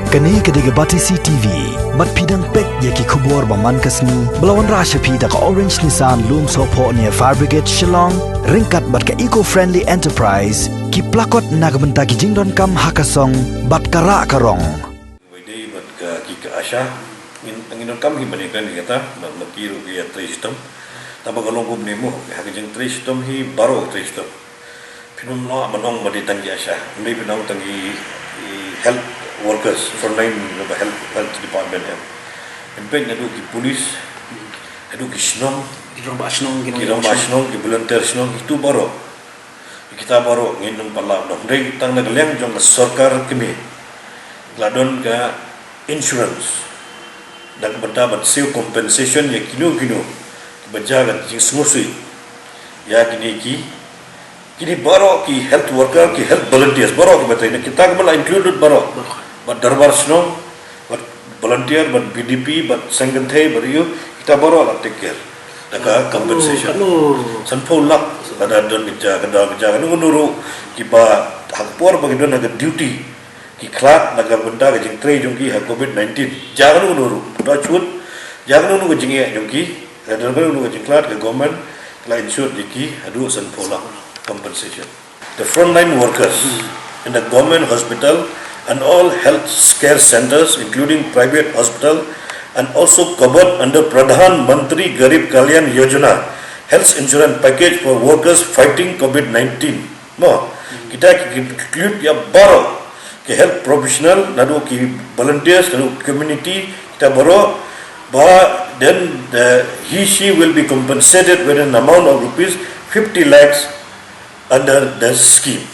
Kani kediga bati CTV, mat pidang pek yaki kubur baman kasni, belawan rasha pida ka Orange Nissan Loom Sopo near Fire Brigade Shillong, ringkat bat ka eco-friendly enterprise, ki plakot nagamenta ki jingdon kam hakasong, bat kara karong. Wede bat ka kika asya, nginon kam himanikan ni kata, makiru ki ya tristom, taba kalong kum nemo, hakajeng tristom hi baro tristom. Pinum no manong maditang ki asya, hindi pinang tangi health workers, frontline health department ya. Impek nadu ki polis, nadu ki snong, kirong basnong, ki volunteer snong itu baro. Kita baro nginum pala dong. Dei tang nagleng jong sarkar kini. Gladon ka insurance. Dak benda bat siu compensation ya kino bajagan jing smusui. Ya kini baro ki health worker ki health volunteers baro ki batai kita kembala included baro. Bat darbar snong, bat volunteer, bat BDP, bat senggenthai bariu kita baro la take care. Daka compensation. Sanpau lak ada don bija nunguru kiba hakpor bagi don aga duty ki klat naga benda ga jing tre jong ki ha COVID-19 jangan nunguru da chut jangan nunguru jing ye jong ki dan baru nunguru jing klat ga government kla insure diki adu sanpau lak compensation. The frontline workers in the government hospital and all health care centers including private hospital and also covered under Pradhan Mantri Garib Kalyan Yojana health insurance package for workers fighting COVID-19. Mo kita include ya baro ke health professional nadu ki volunteers nadu community kita baro ba then she will be compensated with an amount of rupees 50 lakhs under the scheme.